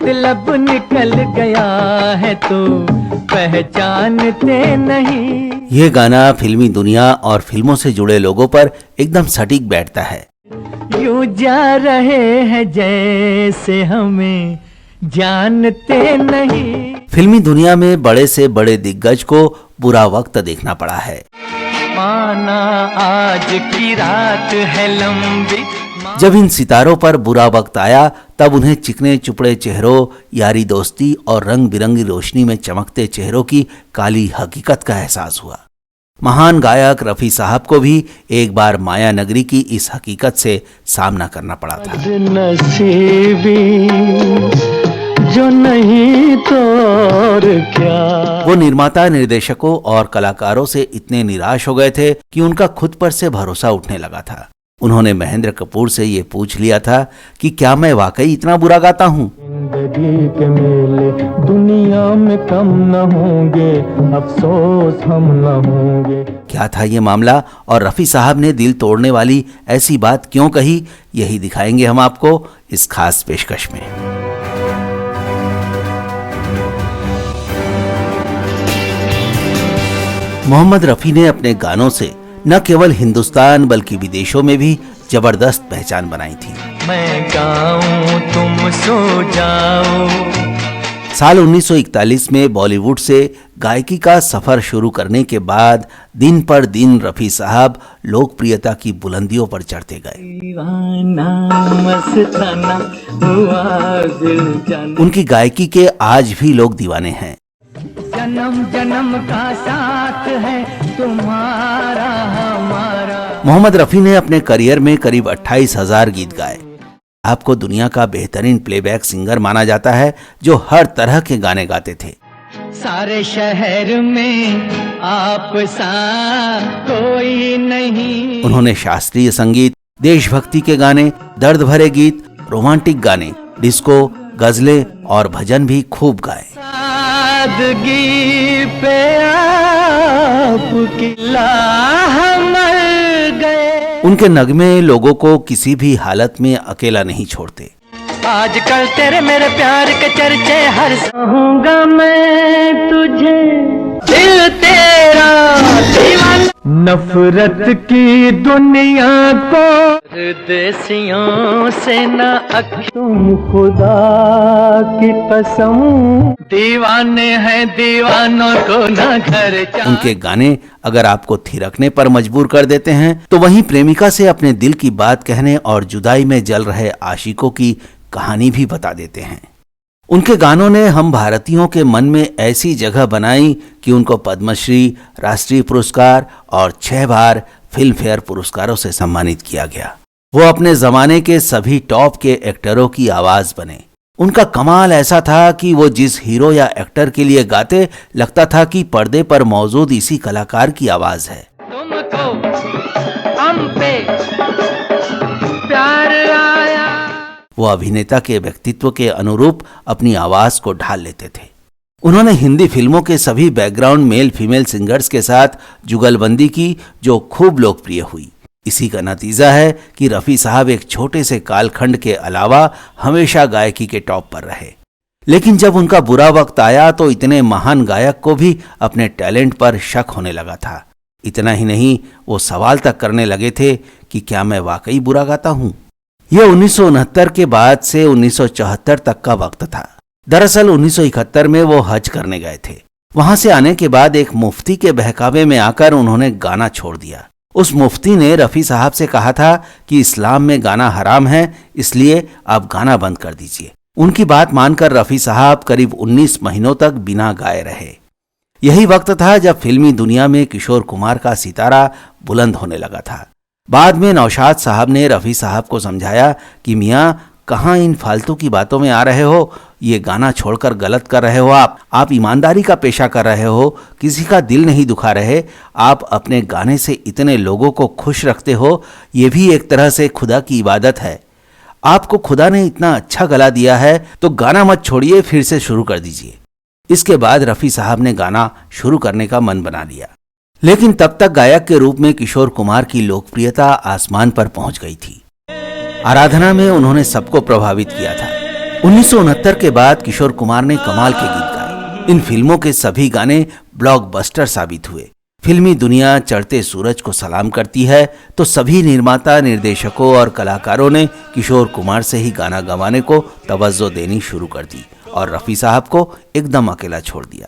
मतलब निकल गया है तो पहचानते नहीं। ये गाना फिल्मी दुनिया और फिल्मों से जुड़े लोगों पर एकदम सटीक बैठता है। यूं जा रहे हैं जैसे हमें जानते नहीं। फिल्मी दुनिया में बड़े से बड़े दिग्गज को बुरा वक्त देखना पड़ा है। माना आज की रात है लंबी। जब इन सितारों पर बुरा वक्त आया तब उन्हें चिकने चुपड़े चेहरों, यारी दोस्ती और रंग बिरंगी रोशनी में चमकते चेहरों की काली हकीकत का एहसास हुआ। महान गायक रफी साहब को भी एक बार माया नगरी की इस हकीकत से सामना करना पड़ा था। नसीबी जो नहीं तो और क्या। वो निर्माता, निर्देशकों और कलाकारों से इतने निराश हो गए थे कि उनका खुद पर से भरोसा उठने लगा था। उन्होंने महेंद्र कपूर से ये पूछ लिया था कि क्या मैं वाकई इतना बुरा गाता हूँ। जिंदगी के मेले दुनिया में कम न होंगे, अफसोस हम न होंगे। क्या था ये मामला और रफी साहब ने दिल तोड़ने वाली ऐसी बात क्यों कही, यही दिखाएंगे हम आपको इस खास पेशकश में। मोहम्मद रफी ने अपने गानों से न केवल हिंदुस्तान बल्कि विदेशों में भी जबरदस्त पहचान बनाई थी। मैं गाऊं तुम सो जाओ। साल 1941 में बॉलीवुड से गायकी का सफर शुरू करने के बाद दिन पर दिन रफी साहब लोकप्रियता की बुलंदियों पर चढ़ते गए। उनकी गायकी के आज भी लोग दीवाने हैं। जन्म जन्म का साथ है तुम्हारा हमारा। मोहम्मद रफी ने अपने करियर में करीब 28,000 गीत गाए। आपको दुनिया का बेहतरीन प्लेबैक सिंगर माना जाता है जो हर तरह के गाने गाते थे। सारे शहर में आप सा कोई नहीं। उन्होंने शास्त्रीय संगीत, देशभक्ति के गाने, दर्द भरे गीत, रोमांटिक गाने, डिस्को, गजलें और भजन भी खूब गाए। सादगी पे आपकी लाह मर गए। उनके नगमे लोगों को किसी भी हालत में अकेला नहीं छोड़ते। आजकल तेरे मेरे प्यार के चर्चे हर कहूँगा मैं तुझे, दिल तेरा दीवाना। नफरत की दुनिया को परदेसियों से न तुम खुदा की कसम दीवाने हैं, दीवानों को न घर। उनके गाने अगर आपको थिरकने पर मजबूर कर देते हैं तो वहीं प्रेमिका से अपने दिल की बात कहने और जुदाई में जल रहे आशिकों की कहानी भी बता देते हैं। उनके गानों ने हम भारतीयों के मन में ऐसी जगह बनाई कि उनको पद्मश्री, राष्ट्रीय पुरस्कार और 6 बार फिल्म फेयर पुरस्कारों से सम्मानित किया गया। वो अपने जमाने के सभी टॉप के एक्टरों की आवाज बने। उनका कमाल ऐसा था कि वो जिस हीरो या एक्टर के लिए गाते, लगता था कि पर्दे पर मौजूद इसी कलाकार की आवाज है। तुमको हम पे प्यार आया। वो अभिनेता के व्यक्तित्व के अनुरूप अपनी आवाज को ढाल लेते थे। उन्होंने हिंदी फिल्मों के सभी बैकग्राउंड मेल फीमेल सिंगर्स के साथ जुगलबंदी की जो खूब लोकप्रिय हुई। इसी का नतीजा है कि रफी साहब एक छोटे से कालखंड के अलावा हमेशा गायकी के टॉप पर रहे। लेकिन जब उनका बुरा वक्त आया तो इतने महान गायक को भी अपने टैलेंट पर शक होने लगा था। इतना ही नहीं, वो सवाल तक करने लगे थे कि क्या मैं वाकई बुरा गाता हूँ। यह 1969 के बाद से 1974 तक का वक्त था। दरअसल 1971 में वो हज करने गए थे। वहां से आने के बाद एक मुफ्ती के बहकावे में आकर उन्होंने गाना छोड़ दिया। उस मुफ्ती ने रफी साहब से कहा था कि इस्लाम में गाना हराम है, इसलिए आप गाना बंद कर दीजिए। उनकी बात मानकर रफी साहब करीब 19 महीनों तक बिना गाए रहे। यही वक्त था जब फिल्मी दुनिया में किशोर कुमार का सितारा बुलंद होने लगा था। बाद में नौशाद साहब ने रफी साहब को समझाया कि मियाँ, कहाँ इन फालतू की बातों में आ रहे हो, ये गाना छोड़कर गलत कर रहे हो। आप ईमानदारी का पेशा कर रहे हो, किसी का दिल नहीं दुखा रहे। आप अपने गाने से इतने लोगों को खुश रखते हो, ये भी एक तरह से खुदा की इबादत है। आपको खुदा ने इतना अच्छा गला दिया है तो गाना मत छोड़िए, फिर से शुरू कर दीजिए। इसके बाद रफी साहब ने गाना शुरू करने का मन बना लिया। लेकिन तब तक गायक के रूप में किशोर कुमार की लोकप्रियता आसमान पर पहुंच गई थी। आराधना में उन्होंने सबको प्रभावित किया था। 1969 के बाद किशोर कुमार ने कमाल के गीत गाए। इन फिल्मों के सभी गाने ब्लॉकबस्टर साबित हुए। फिल्मी दुनिया चढ़ते सूरज को सलाम करती है तो सभी निर्माता, निर्देशकों और कलाकारों ने किशोर कुमार से ही गाना गवाने को तवज्जो देनी शुरू कर दी और रफी साहब को एकदम अकेला छोड़ दिया।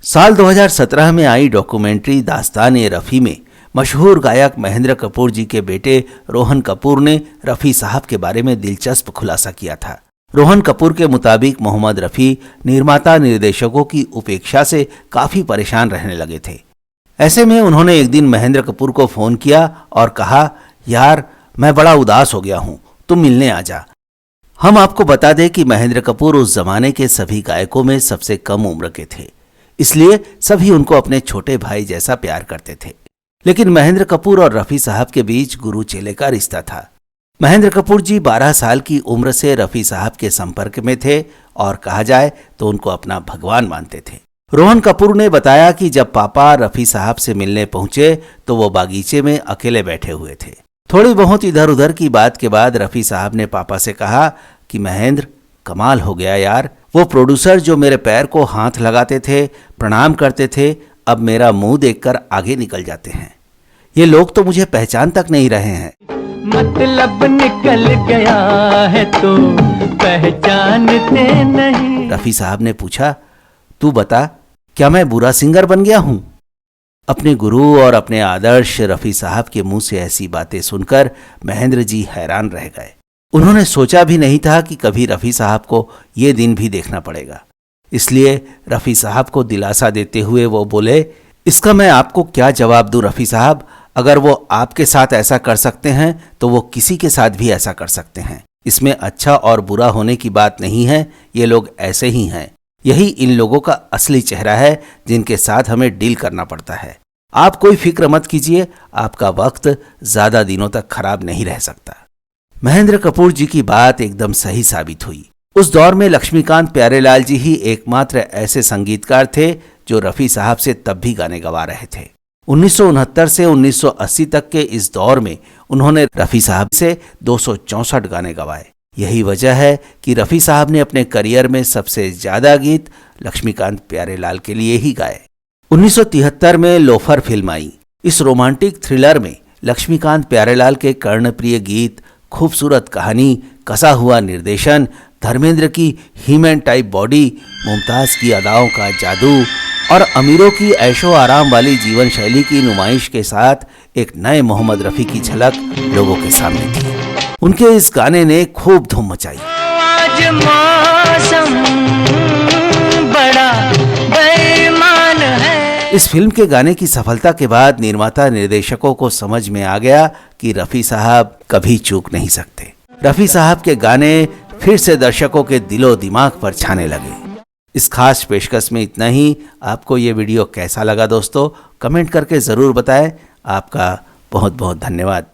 साल 2017 में आई डॉक्यूमेंट्री दास्तान-ए-रफ़ी में मशहूर गायक महेंद्र कपूर जी के बेटे रोहन कपूर ने रफी साहब के बारे में दिलचस्प खुलासा किया था। रोहन कपूर के मुताबिक मोहम्मद रफी निर्माता, निर्देशकों की उपेक्षा से काफी परेशान रहने लगे थे। ऐसे में उन्होंने एक दिन महेंद्र कपूर को फोन किया और कहा, यार मैं बड़ा उदास हो गया हूं, तुम मिलने आ जा। हम आपको बता दें कि महेंद्र कपूर उस जमाने के सभी गायकों में सबसे कम उम्र के थे, इसलिए सभी उनको अपने छोटे भाई जैसा प्यार करते थे। लेकिन महेंद्र कपूर और रफी साहब के बीच गुरु चेले का रिश्ता था। महेंद्र कपूर जी 12 साल की उम्र से रफी साहब के संपर्क में थे और कहा जाए तो उनको अपना भगवान मानते थे। रोहन कपूर ने बताया कि जब पापा रफी साहब से मिलने पहुंचे तो वो बागीचे में अकेले बैठे हुए थे। थोड़ी बहुत इधर उधर की बात के बाद रफी साहब ने पापा से कहा कि महेंद्र, कमाल हो गया यार, वो प्रोड्यूसर जो मेरे पैर को हाथ लगाते थे, प्रणाम करते थे, अब मेरा मुंह देखकर आगे निकल जाते हैं। ये लोग तो मुझे पहचान तक नहीं रहे हैं। मतलब निकल गया है तो पहचानते नहीं। रफी साहब ने पूछा, तू बता, क्या मैं बुरा सिंगर बन गया हूं? अपने गुरु और अपने आदर्श रफी साहब के मुंह से ऐसी बातें सुनकर महेंद्र जी हैरान रह गए। उन्होंने सोचा भी नहीं था कि कभी रफी साहब को ये दिन भी देखना पड़ेगा। इसलिए रफी साहब को दिलासा देते हुए वो बोले, इसका मैं आपको क्या जवाब दूं रफी साहब, अगर वो आपके साथ ऐसा कर सकते हैं तो वो किसी के साथ भी ऐसा कर सकते हैं। इसमें अच्छा और बुरा होने की बात नहीं है, ये लोग ऐसे ही हैं। यही इन लोगों का असली चेहरा है जिनके साथ हमें डील करना पड़ता है। आप कोई फिक्र मत कीजिए, आपका वक्त ज्यादा दिनों तक खराब नहीं रह सकता। महेंद्र कपूर जी की बात एकदम सही साबित हुई। उस दौर में लक्ष्मीकांत प्यारेलाल जी ही एकमात्र ऐसे संगीतकार थे जो रफी साहब से तब भी गाने गवा रहे थे। 1969 से 1980 तक के इस दौर में उन्होंने रफी साहब से 264 गाने गवाए। यही वजह है कि रफी साहब ने अपने करियर में सबसे ज्यादा गीत लक्ष्मीकांत प्यारेलाल के लिए ही गाए। 1973 में लोफर फिल्म आई। इस रोमांटिक थ्रिलर में लक्ष्मीकांत प्यारेलाल के कर्णप्रिय गीत, खूबसूरत कहानी, कसा हुआ निर्देशन, धर्मेंद्र की हीमैन टाइप बॉडी, मुमताज की अदाओं का जादू और अमीरों की ऐशो आराम वाली जीवन शैली की नुमाइश के साथ एक नए मोहम्मद रफी की झलक लोगों के सामने थी। उनके इस गाने ने खूब धूम मचाई। आज मौसम बड़ा बेईमान है। इस फिल्म के गाने की सफलता के बाद निर्माता, निर्देशकों को समझ में आ गया कि रफी साहब कभी चूक नहीं सकते। रफी साहब के गाने फिर से दर्शकों के दिलो दिमाग पर छाने लगे। इस खास पेशकश में इतना ही। आपको ये वीडियो कैसा लगा दोस्तों, कमेंट करके जरूर बताएं। आपका बहुत बहुत धन्यवाद।